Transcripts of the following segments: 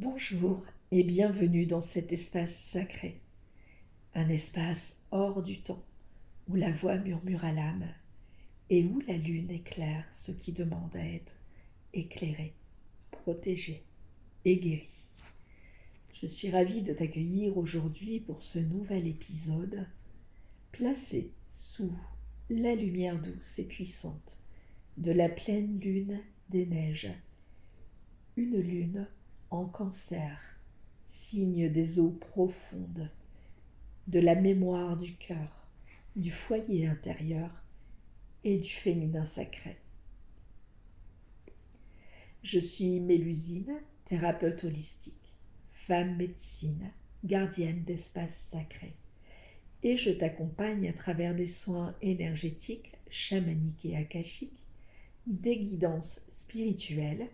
Bonjour et bienvenue dans cet espace sacré, un espace hors du temps, où la voix murmure à l'âme et où la lune éclaire ceux qui demandent à être éclairés, protégés et guéris. Je suis ravie de t'accueillir aujourd'hui pour ce nouvel épisode, placé sous la lumière douce et puissante de la pleine lune des neiges, une lune en Cancer, signe des eaux profondes, de la mémoire du cœur, du foyer intérieur et du féminin sacré. Je suis Mélusine, thérapeute holistique, femme médecine, gardienne d'espaces sacrés, et je t'accompagne à travers des soins énergétiques, chamaniques et akashiques, des guidances spirituelles,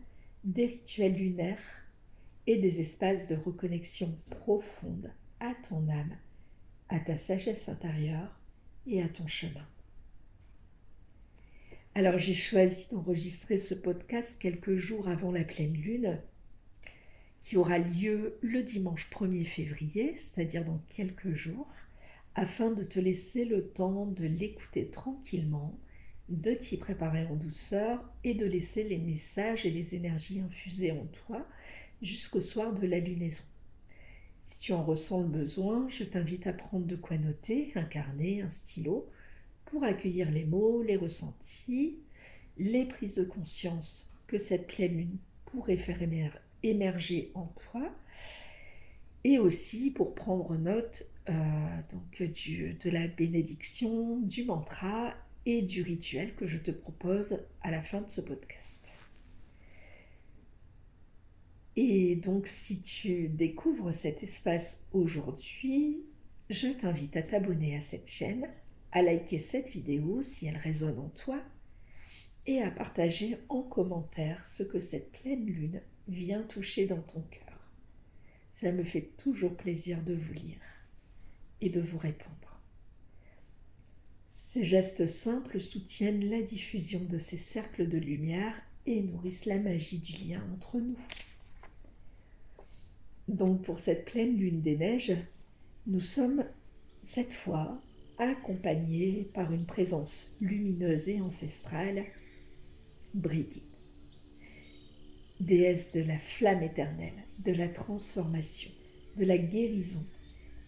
des rituels lunaires et des espaces de reconnexion profonde à ton âme, à ta sagesse intérieure et à ton chemin. Alors j'ai choisi d'enregistrer ce podcast quelques jours avant la pleine lune, qui aura lieu le dimanche 1er février, c'est-à-dire dans quelques jours, afin de te laisser le temps de l'écouter tranquillement, de t'y préparer en douceur et de laisser les messages et les énergies infuser en toi jusqu'au soir de la lunaison. Si tu en ressens le besoin, je t'invite à prendre de quoi noter, un carnet, un stylo, pour accueillir les mots, les ressentis, les prises de conscience que cette pleine lune pourrait faire émerger en toi, et aussi pour prendre note de la bénédiction, du mantra et du rituel que je te propose à la fin de ce podcast. Et donc, si tu découvres cet espace aujourd'hui, je t'invite à t'abonner à cette chaîne, à liker cette vidéo si elle résonne en toi, et à partager en commentaire ce que cette pleine lune vient toucher dans ton cœur. Cela me fait toujours plaisir de vous lire et de vous répondre. Ces gestes simples soutiennent la diffusion de ces cercles de lumière et nourrissent la magie du lien entre nous. Donc pour cette pleine lune des neiges, nous sommes cette fois accompagnés par une présence lumineuse et ancestrale, Brigitte, déesse de la flamme éternelle, de la transformation, de la guérison,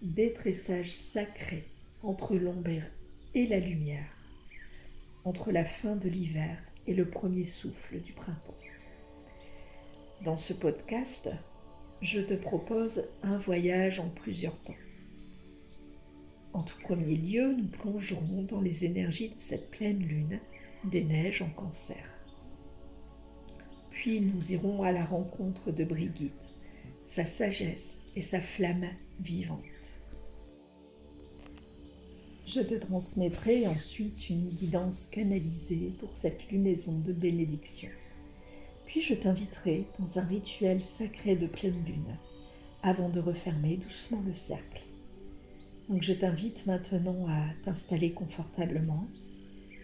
des tressages sacrés entre l'ombre et la lumière, entre la fin de l'hiver et le premier souffle du printemps. Dans ce podcast, je te propose un voyage en plusieurs temps. En tout premier lieu, nous plongerons dans les énergies de cette pleine lune des neiges en Cancer. Puis nous irons à la rencontre de Brigitte, sa sagesse et sa flamme vivante. Je te transmettrai ensuite une guidance canalisée pour cette lunaison de bénédiction. Puis je t'inviterai dans un rituel sacré de pleine lune, avant de refermer doucement le cercle. Donc je t'invite maintenant à t'installer confortablement,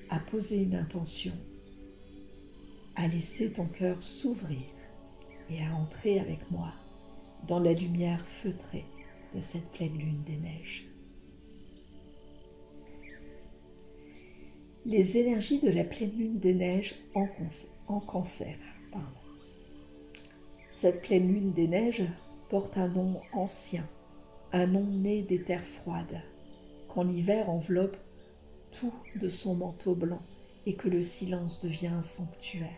à poser une intention, à laisser ton cœur s'ouvrir et à entrer avec moi dans la lumière feutrée de cette pleine lune des neiges. Les énergies de la pleine lune des neiges en Cancer. Cette pleine lune des neiges porte un nom ancien, un nom né des terres froides, quand l'hiver enveloppe tout de son manteau blanc et que le silence devient un sanctuaire.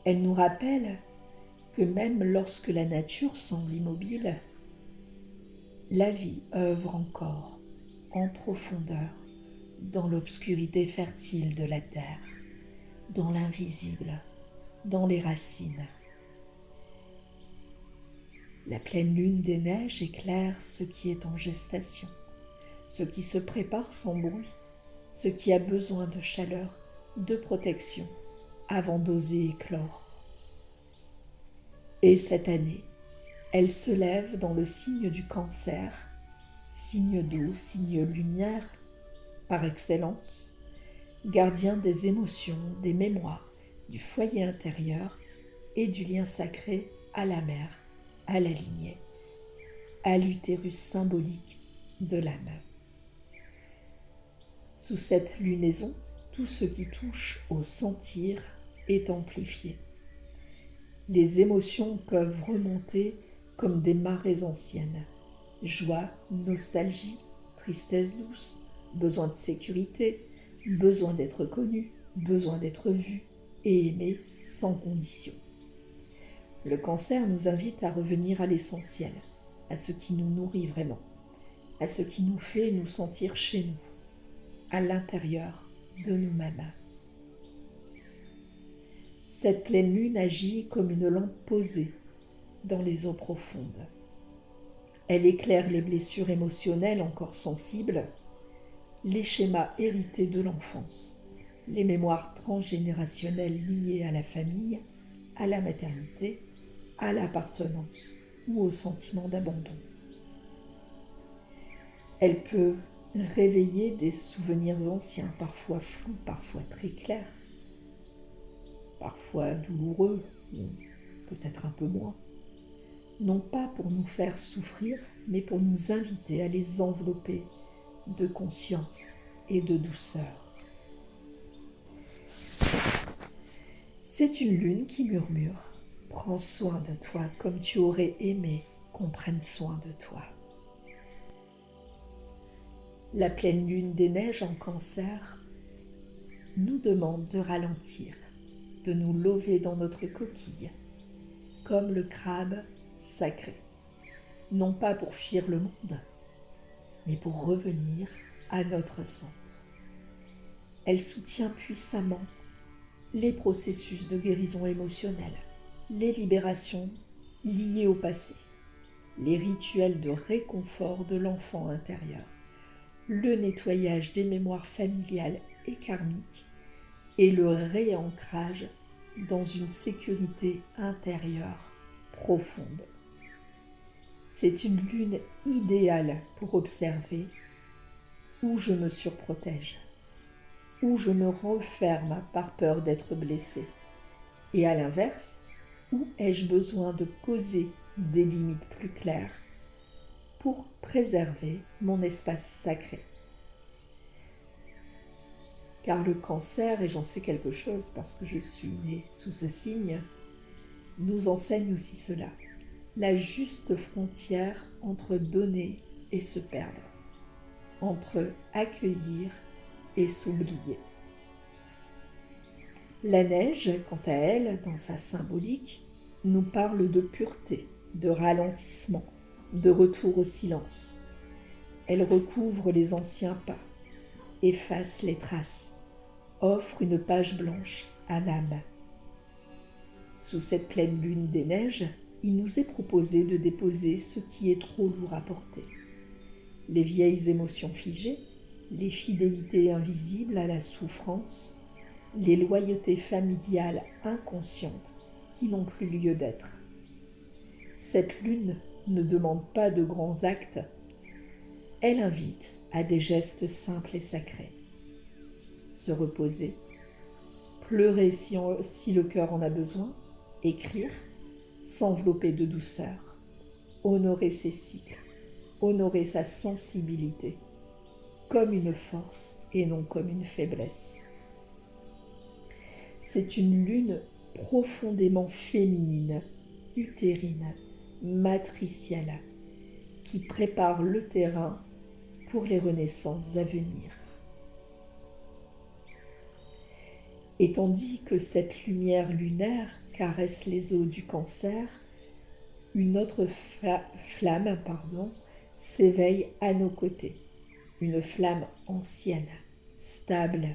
Elle nous rappelle que même lorsque la nature semble immobile, la vie œuvre encore en profondeur dans l'obscurité fertile de la terre, dans l'invisible, dans les racines. La pleine lune des neiges éclaire ce qui est en gestation, ce qui se prépare sans bruit, ce qui a besoin de chaleur, de protection, avant d'oser éclore. Et cette année, elle se lève dans le signe du Cancer, signe d'eau, signe lumière par excellence, gardien des émotions, des mémoires, du foyer intérieur et du lien sacré à la mer à la lignée, à l'utérus symbolique de l'âme. Sous cette lunaison, tout ce qui touche au sentir est amplifié. Les émotions peuvent remonter comme des marées anciennes. Joie, nostalgie, tristesse douce, besoin de sécurité, besoin d'être connu, besoin d'être vu et aimé sans condition. Le cancer nous invite à revenir à l'essentiel, à ce qui nous nourrit vraiment, à ce qui nous fait nous sentir chez nous, à l'intérieur de nous-mêmes. Cette pleine lune agit comme une lampe posée dans les eaux profondes. Elle éclaire les blessures émotionnelles encore sensibles, les schémas hérités de l'enfance, les mémoires transgénérationnelles liées à la famille, à la maternité, à l'appartenance ou au sentiment d'abandon. Elle peut réveiller des souvenirs anciens, parfois flous, parfois très clairs, parfois douloureux, ou peut-être un peu moins, non pas pour nous faire souffrir, mais pour nous inviter à les envelopper de conscience et de douceur. C'est une lune qui murmure « Prends soin de toi comme tu aurais aimé qu'on prenne soin de toi ». La pleine lune des neiges en Cancer nous demande de ralentir, de nous lever dans notre coquille, comme le crabe sacré, non pas pour fuir le monde, mais pour revenir à notre centre. Elle soutient puissamment les processus de guérison émotionnelle, les libérations liées au passé, les rituels de réconfort de l'enfant intérieur, le nettoyage des mémoires familiales et karmiques et le réancrage dans une sécurité intérieure profonde. C'est une lune idéale pour observer où je me surprotège, où je me referme par peur d'être blessée, et à l'inverse, où ai-je besoin de poser des limites plus claires pour préserver mon espace sacré. Car le Cancer, et j'en sais quelque chose parce que je suis née sous ce signe, nous enseigne aussi cela, la juste frontière entre donner et se perdre, entre accueillir et s'oublier. La neige, quant à elle, dans sa symbolique, nous parle de pureté, de ralentissement, de retour au silence. Elle recouvre les anciens pas, efface les traces, offre une page blanche à l'âme. Sous cette pleine lune des neiges, il nous est proposé de déposer ce qui est trop lourd à porter. Les vieilles émotions figées, les fidélités invisibles à la souffrance, les loyautés familiales inconscientes qui n'ont plus lieu d'être. Cette lune ne demande pas de grands actes, elle invite à des gestes simples et sacrés. Se reposer, pleurer si le cœur en a besoin, écrire, s'envelopper de douceur, honorer ses cycles, honorer sa sensibilité, comme une force et non comme une faiblesse. C'est une lune profondément féminine, utérine, matricielle, qui prépare le terrain pour les renaissances à venir. Et tandis que cette lumière lunaire caresse les eaux du Cancer, une autre flamme s'éveille à nos côtés, une flamme ancienne, stable,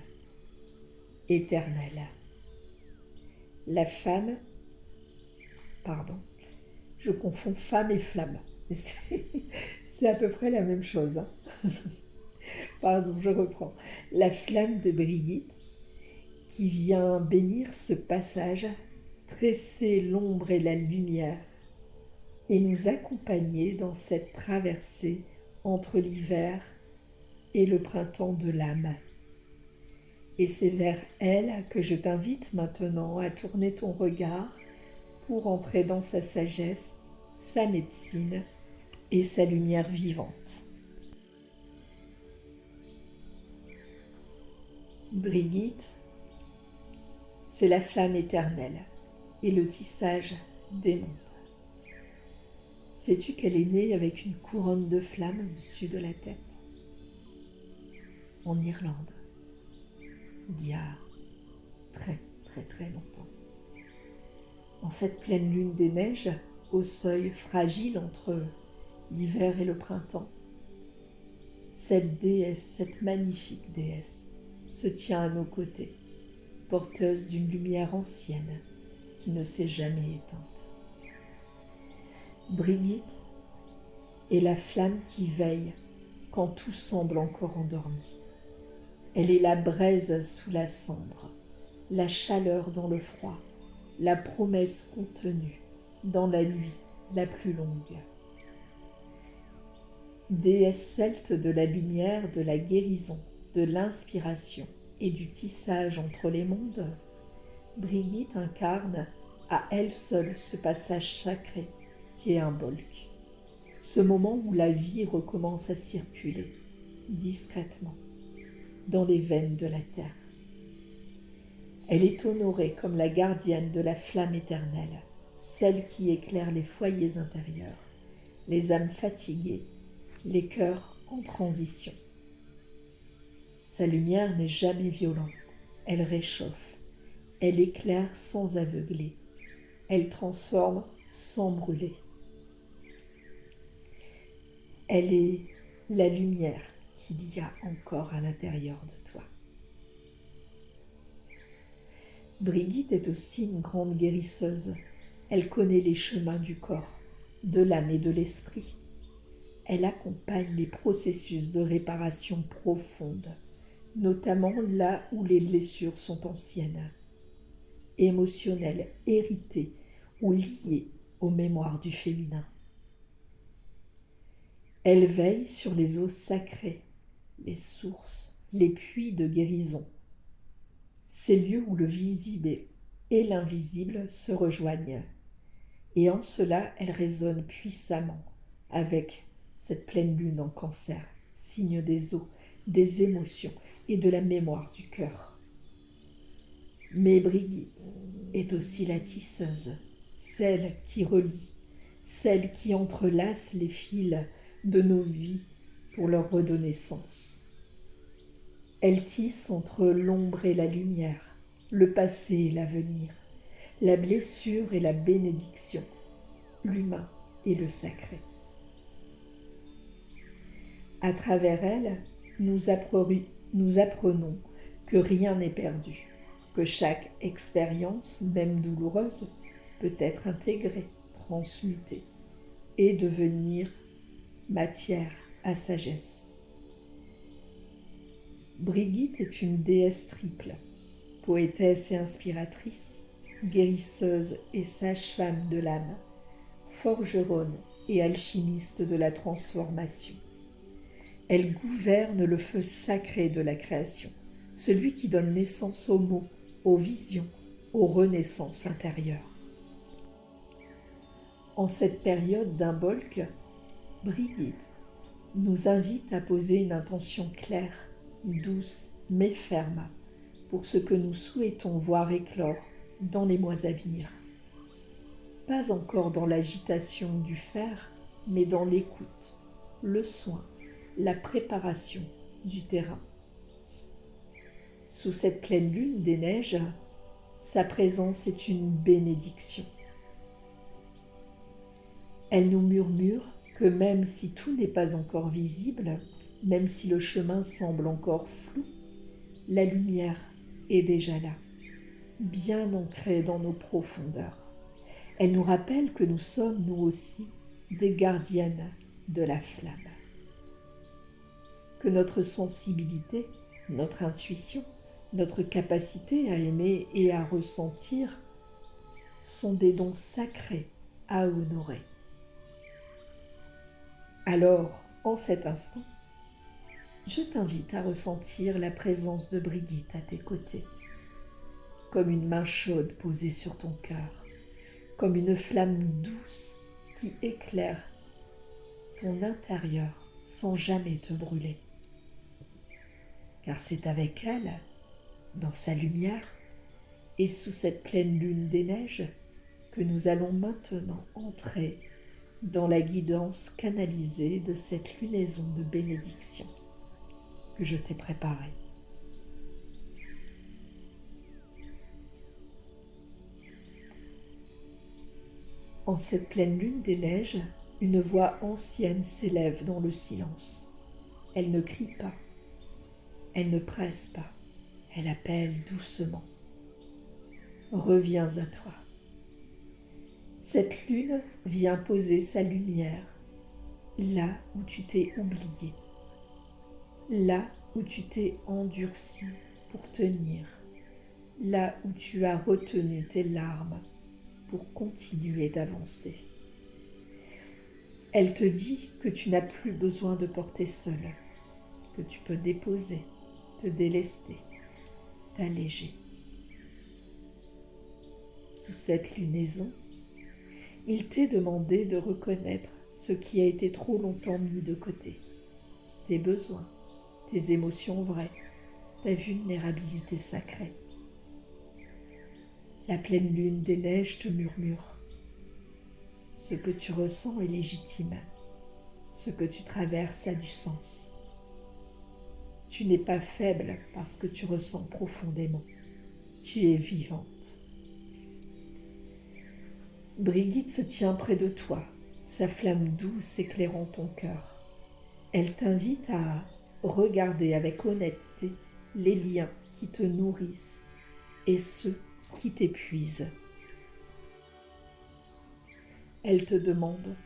éternelle. La femme, je confonds femme et flamme, c'est à peu près la même chose. Je reprends. La flamme de Brigitte qui vient bénir ce passage, tresser l'ombre et la lumière et nous accompagner dans cette traversée entre l'hiver et le printemps de l'âme. Et c'est vers elle que je t'invite maintenant à tourner ton regard pour entrer dans sa sagesse, sa médecine et sa lumière vivante. Brigitte, c'est la flamme éternelle et le tissage des mondes. Sais-tu qu'elle est née avec une couronne de flammes au-dessus de la tête? En Irlande, il y a très longtemps. En cette pleine lune des neiges, au seuil fragile entre l'hiver et le printemps, cette magnifique déesse, se tient à nos côtés, porteuse d'une lumière ancienne qui ne s'est jamais éteinte. Brigitte est la flamme qui veille quand tout semble encore endormi. Elle est la braise sous la cendre, la chaleur dans le froid, la promesse contenue dans la nuit la plus longue. Déesse celte de la lumière, de la guérison, de l'inspiration et du tissage entre les mondes, Brigitte incarne à elle seule ce passage sacré qu'est un bolk, ce moment où la vie recommence à circuler discrètement dans les veines de la terre. Elle est honorée comme la gardienne de la flamme éternelle, celle qui éclaire les foyers intérieurs, les âmes fatiguées, les cœurs en transition. Sa lumière n'est jamais violente, elle réchauffe, elle éclaire sans aveugler, elle transforme sans brûler. Elle est la lumière qu'il y a encore à l'intérieur de toi. Brigitte est aussi une grande guérisseuse. Elle connaît les chemins du corps, de l'âme et de l'esprit. Elle accompagne les processus de réparation profonde, notamment là où les blessures sont anciennes, émotionnelles, héritées ou liées aux mémoires du féminin. Elle veille sur les eaux sacrées, les sources, les puits de guérison, ces lieux où le visible et l'invisible se rejoignent. Et en cela, elle résonne puissamment avec cette pleine lune en Cancer, signe des eaux, des émotions et de la mémoire du cœur. Mais Brigitte est aussi la tisseuse, celle qui relie, celle qui entrelace les fils de nos vies pour leur redonner sens. Elle tisse entre l'ombre et la lumière, le passé et l'avenir, la blessure et la bénédiction, l'humain et le sacré. À travers elle, nous apprenons que rien n'est perdu, que chaque expérience, même douloureuse, peut être intégrée, transmutée et devenir matière à sagesse. Brigitte est une déesse triple, poétesse et inspiratrice, guérisseuse et sage-femme de l'âme, forgeronne et alchimiste de la transformation. Elle gouverne le feu sacré de la création, celui qui donne naissance aux mots, aux visions, aux renaissances intérieures. En cette période d'imbolc, Brigitte nous invite à poser une intention claire, douce mais ferme, pour ce que nous souhaitons voir éclore dans les mois à venir. Pas encore dans l'agitation du faire, mais dans l'écoute, le soin, la préparation du terrain. Sous cette pleine lune des neiges, sa présence est une bénédiction. Elle nous murmure que même si tout n'est pas encore visible, même si le chemin semble encore flou, la lumière est déjà là, bien ancrée dans nos profondeurs. Elle nous rappelle que nous sommes, nous aussi, des gardiennes de la flamme. Que notre sensibilité, notre intuition, notre capacité à aimer et à ressentir sont des dons sacrés à honorer. Alors, en cet instant, je t'invite à ressentir la présence de Brigitte à tes côtés, comme une main chaude posée sur ton cœur, comme une flamme douce qui éclaire ton intérieur sans jamais te brûler. Car c'est avec elle, dans sa lumière, et sous cette pleine lune des neiges, que nous allons maintenant entrer dans la guidance canalisée de cette lunaison de bénédiction que je t'ai préparée. En cette pleine lune des neiges, une voix ancienne s'élève dans le silence. Elle ne crie pas, elle ne presse pas, elle appelle doucement. Reviens à toi. Cette lune vient poser sa lumière là où tu t'es oublié, là où tu t'es endurci pour tenir, là où tu as retenu tes larmes pour continuer d'avancer. Elle te dit que tu n'as plus besoin de porter seul, que tu peux déposer, te délester, t'alléger. Sous cette lunaison, il t'est demandé de reconnaître ce qui a été trop longtemps mis de côté, tes besoins, tes émotions vraies, ta vulnérabilité sacrée. La pleine lune des neiges te murmure. Ce que tu ressens est légitime. Ce que tu traverses a du sens. Tu n'es pas faible parce que tu ressens profondément. Tu es vivante. Brigitte se tient près de toi, sa flamme douce éclairant ton cœur. Elle t'invite à regarder avec honnêteté les liens qui te nourrissent et ceux qui t'épuisent. Elle te demande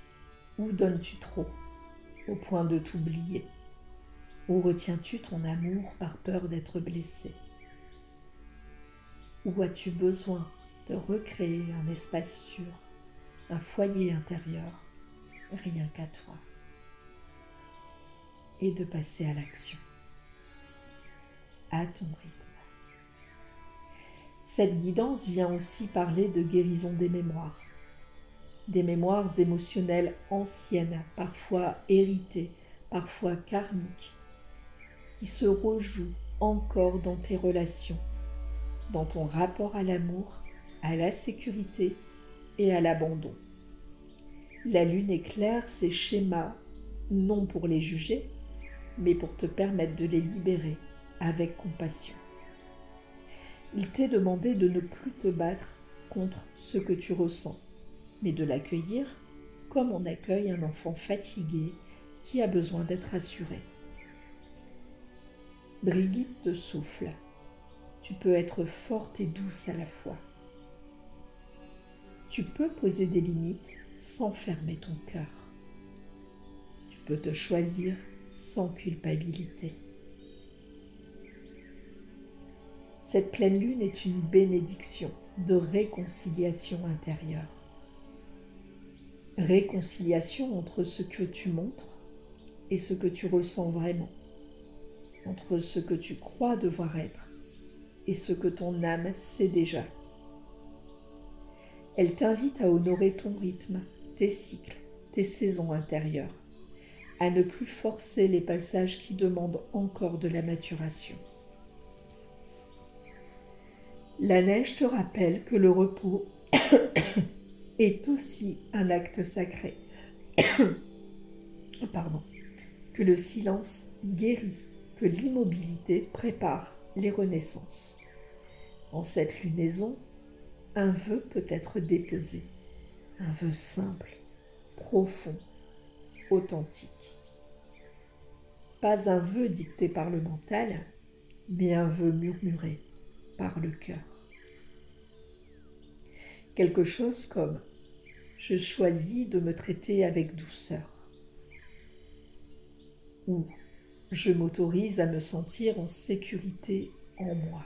où donnes-tu trop au point de t'oublier? Où retiens-tu ton amour par peur d'être blessé? Où as-tu besoin de recréer un espace sûr, un foyer intérieur, rien qu'à toi? Et de passer à l'action, à ton rythme. Cette guidance vient aussi parler de guérison des mémoires émotionnelles anciennes, parfois héritées, parfois karmiques, qui se rejouent encore dans tes relations, dans ton rapport à l'amour, à la sécurité et à l'abandon. La lune éclaire ces schémas, non pour les juger, mais pour te permettre de les libérer avec compassion. Il t'est demandé de ne plus te battre contre ce que tu ressens, mais de l'accueillir comme on accueille un enfant fatigué qui a besoin d'être rassuré. Brigitte te souffle. Tu peux être forte et douce à la fois. Tu peux poser des limites sans fermer ton cœur. Tu peux te choisir sans culpabilité. Cette pleine lune est une bénédiction de réconciliation intérieure. Réconciliation entre ce que tu montres et ce que tu ressens vraiment, entre ce que tu crois devoir être et ce que ton âme sait déjà. Elle t'invite à honorer ton rythme, tes cycles, tes saisons intérieures, à ne plus forcer les passages qui demandent encore de la maturation. La neige te rappelle que le repos est aussi un acte sacré. Que le silence guérit, que l'immobilité prépare les renaissances. En cette lunaison, un vœu peut être déposé, un vœu simple, profond, authentique. Pas un vœu dicté par le mental, mais un vœu murmuré par le cœur. Quelque chose comme « Je choisis de me traiter avec douceur » ou « Je m'autorise à me sentir en sécurité en moi »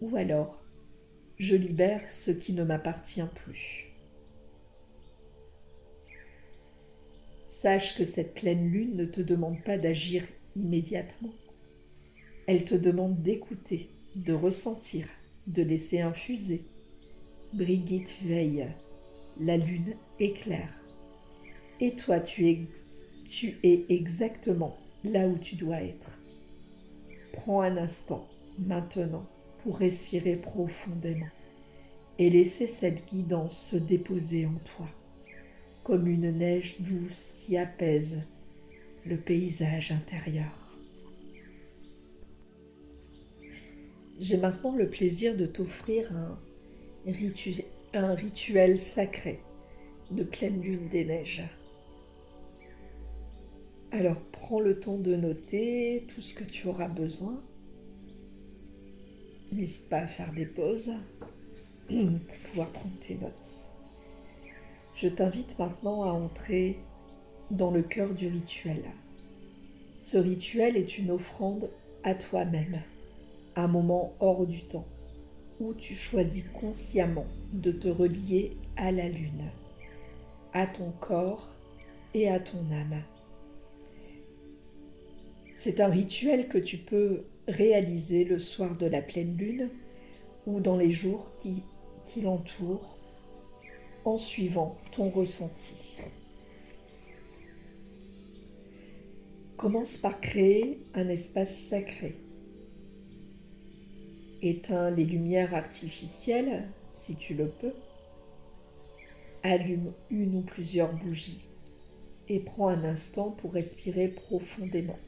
ou alors « Je libère ce qui ne m'appartient plus ». Sache que cette pleine lune ne te demande pas d'agir immédiatement. Elle te demande d'écouter, de ressentir, de laisser infuser. Brigitte veille, la lune éclaire. Et toi, tu es exactement là où tu dois être. Prends un instant, maintenant, pour respirer profondément et laisser cette guidance se déposer en toi, comme une neige douce qui apaise le paysage intérieur. J'ai maintenant le plaisir de t'offrir un rituel sacré de pleine lune des neiges. Alors prends le temps de noter tout ce que tu auras besoin. N'hésite pas à faire des pauses pour pouvoir prendre tes notes. Je t'invite maintenant à entrer dans le cœur du rituel. Ce rituel est une offrande à toi-même, un moment hors du temps, où tu choisis consciemment de te relier à la lune, à ton corps et à ton âme. C'est un rituel que tu peux réaliser le soir de la pleine lune ou dans les jours qui l'entourent en suivant ton ressenti. Commence par créer un espace sacré. Éteins les lumières artificielles si tu le peux. Allume une ou plusieurs bougies et prends un instant pour respirer profondément.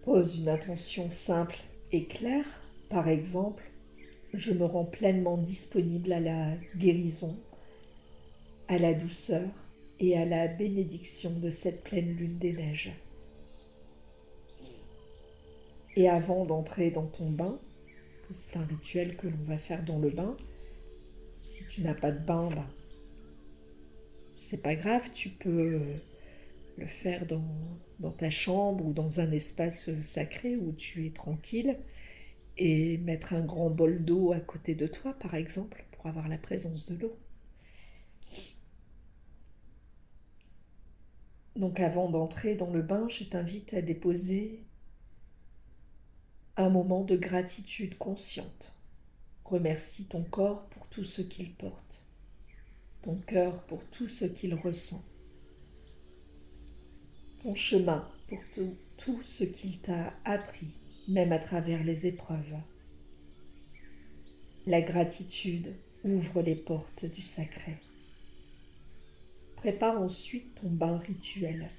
Pose une intention simple et claire, par exemple, je me rends pleinement disponible à la guérison, à la douceur et à la bénédiction de cette pleine lune des neiges. Et avant d'entrer dans ton bain, parce que c'est un rituel que l'on va faire dans le bain, si tu n'as pas de bain, c'est pas grave, tu peux le faire dans ta chambre ou dans un espace sacré où tu es tranquille et mettre un grand bol d'eau à côté de toi, par exemple, pour avoir la présence de l'eau. Donc avant d'entrer dans le bain, je t'invite à déposer un moment de gratitude consciente. Remercie ton corps pour tout ce qu'il porte, ton cœur pour tout ce qu'il ressent, ton chemin pour tout ce qu'il t'a appris, même à travers les épreuves. La gratitude ouvre les portes du sacré. Prépare ensuite ton bain rituel,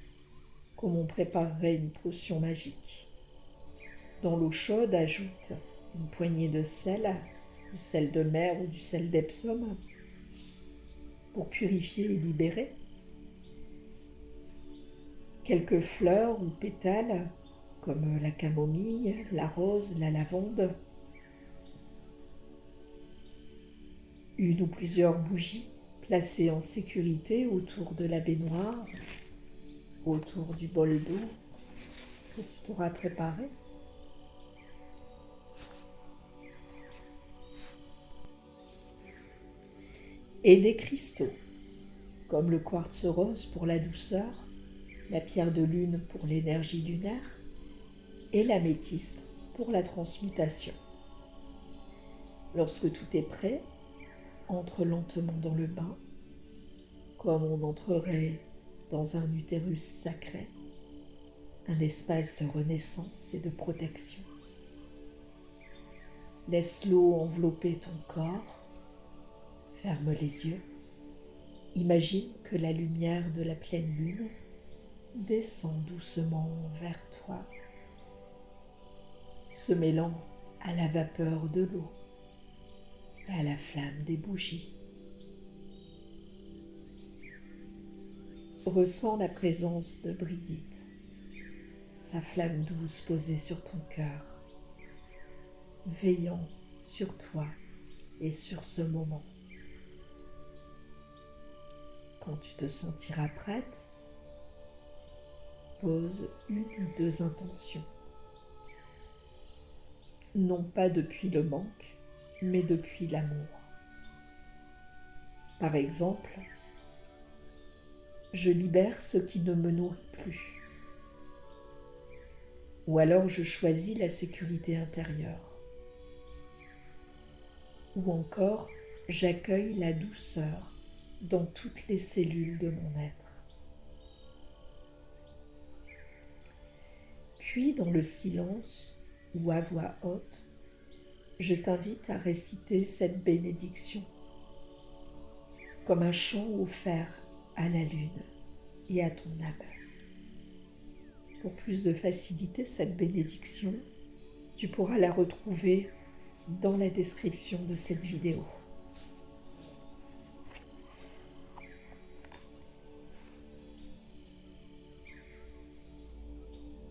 comme on préparerait une potion magique. Dans l'eau chaude, ajoute une poignée de sel, du sel de mer ou du sel d'Epsom, pour purifier et libérer. Quelques fleurs ou pétales, comme la camomille, la rose, la lavande. Une ou plusieurs bougies placées en sécurité autour de la baignoire, autour du bol d'eau que tu t'auras préparé. Et des cristaux, comme le quartz rose pour la douceur, la pierre de lune pour l'énergie lunaire et l'améthyste pour la transmutation. Lorsque tout est prêt, entre lentement dans le bain, comme on entrerait dans un utérus sacré, un espace de renaissance et de protection. Laisse l'eau envelopper ton corps, ferme les yeux, imagine que la lumière de la pleine lune descend doucement vers toi, se mêlant à la vapeur de l'eau et à la flamme des bougies. Ressens la présence de Brigitte, sa flamme douce posée sur ton cœur, veillant sur toi et sur ce moment. Quand tu te sentiras prête, pose une ou deux intentions. Non pas depuis le manque, mais depuis l'amour. Par exemple, je libère ce qui ne me nourrit plus. Ou alors je choisis la sécurité intérieure. Ou encore, j'accueille la douceur dans toutes les cellules de mon être. Puis, dans le silence ou à voix haute, je t'invite à réciter cette bénédiction comme un chant offert à la lune et à ton âme. Pour plus de facilité, cette bénédiction, tu pourras la retrouver dans la description de cette vidéo.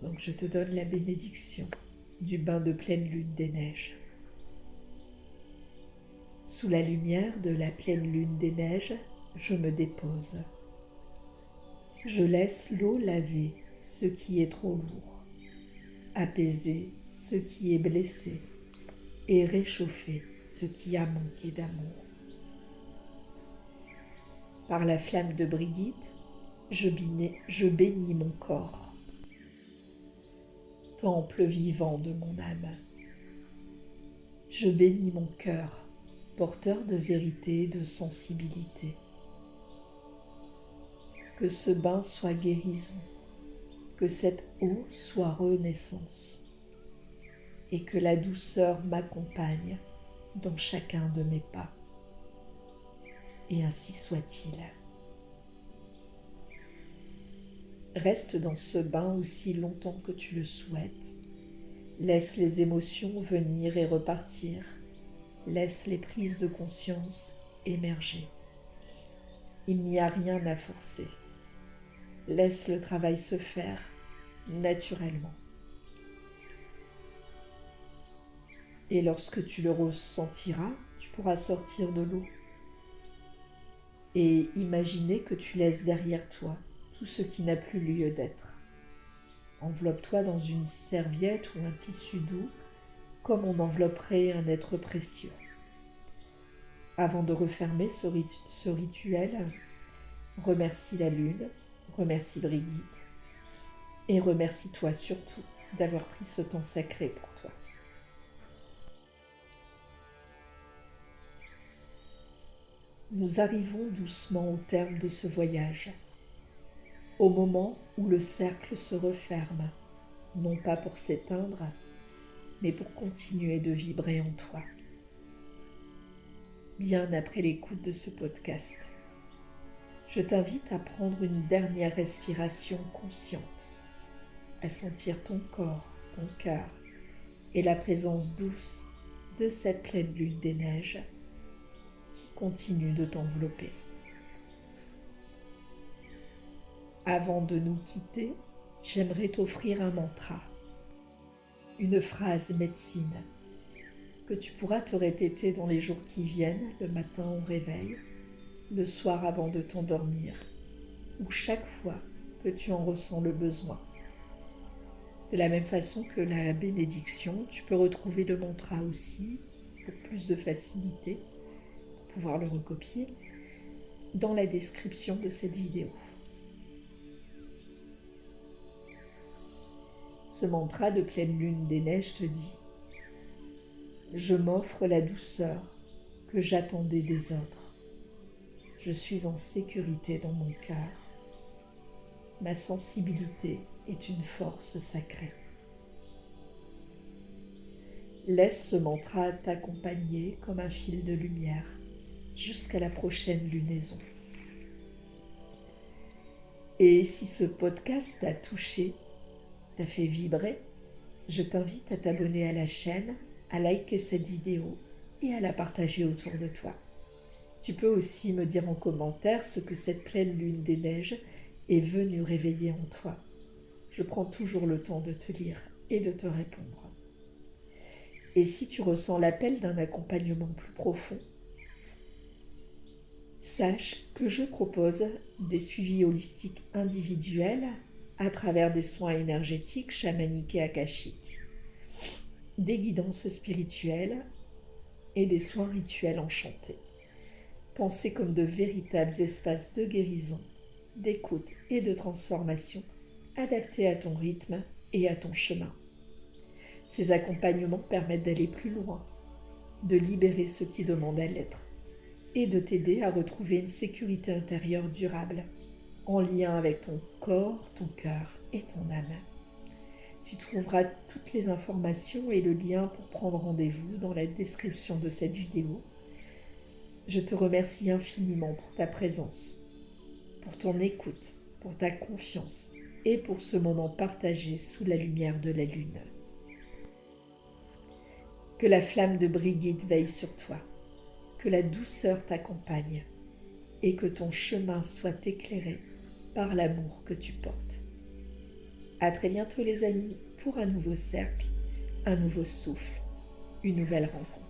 Donc je te donne la bénédiction du bain de pleine lune des neiges. Sous la lumière de la pleine lune des neiges, je me dépose. Je laisse l'eau laver ce qui est trop lourd, apaiser ce qui est blessé et réchauffer ce qui a manqué d'amour. Par la flamme de Brigitte, je bénis mon corps, temple vivant de mon âme. Je bénis mon cœur, porteur de vérité et de sensibilité. Que ce bain soit guérison, que cette eau soit renaissance, et que la douceur m'accompagne dans chacun de mes pas. Et ainsi soit-il. Reste dans ce bain aussi longtemps que tu le souhaites. Laisse les émotions venir et repartir. Laisse les prises de conscience émerger. Il n'y a rien à forcer. Laisse le travail se faire naturellement. Et lorsque tu le ressentiras, tu pourras sortir de l'eau et imaginer que tu laisses derrière toi tout ce qui n'a plus lieu d'être. Enveloppe-toi dans une serviette ou un tissu doux comme on envelopperait un être précieux. Avant de refermer ce rituel, remercie la lune, remercie Brigitte et remercie-toi surtout d'avoir pris ce temps sacré pour toi. Nous arrivons doucement au terme de ce voyage, au moment où le cercle se referme, non pas pour s'éteindre, mais pour continuer de vibrer en toi. Bien après l'écoute de ce podcast, je t'invite à prendre une dernière respiration consciente, à sentir ton corps, ton cœur et la présence douce de cette pleine lune des neiges qui continue de t'envelopper. Avant de nous quitter, j'aimerais t'offrir un mantra, une phrase médecine que tu pourras te répéter dans les jours qui viennent, le matin au réveil, le soir avant de t'endormir, ou chaque fois que tu en ressens le besoin. De la même façon que la bénédiction, tu peux retrouver le mantra aussi, pour plus de facilité, pour pouvoir le recopier, dans la description de cette vidéo. Ce mantra de pleine lune des neiges te dit « Je m'offre la douceur que j'attendais des autres. Je suis en sécurité dans mon cœur. Ma sensibilité est une force sacrée. » Laisse ce mantra t'accompagner comme un fil de lumière jusqu'à la prochaine lunaison. Et si ce podcast t'a touché, t'a fait vibrer, je t'invite à t'abonner à la chaîne, à liker cette vidéo et à la partager autour de toi. Tu peux aussi me dire en commentaire ce que cette pleine lune des neiges est venue réveiller en toi. Je prends toujours le temps de te lire et de te répondre. Et si tu ressens l'appel d'un accompagnement plus profond, sache que je propose des suivis holistiques individuels à travers des soins énergétiques, chamaniques et akashiques, des guidances spirituelles et des soins rituels enchantés, pensés comme de véritables espaces de guérison, d'écoute et de transformation, adaptés à ton rythme et à ton chemin. Ces accompagnements permettent d'aller plus loin, de libérer ceux qui demandent à l'être et de t'aider à retrouver une sécurité intérieure durable, en lien avec ton corps, ton cœur et ton âme. Tu trouveras toutes les informations et le lien pour prendre rendez-vous dans la description de cette vidéo. Je te remercie infiniment pour ta présence, pour ton écoute, pour ta confiance et pour ce moment partagé sous la lumière de la lune. Que la flamme de Brigitte veille sur toi, que la douceur t'accompagne et que ton chemin soit éclairé par l'amour que tu portes. À très bientôt les amis pour un nouveau cercle, un nouveau souffle, une nouvelle rencontre.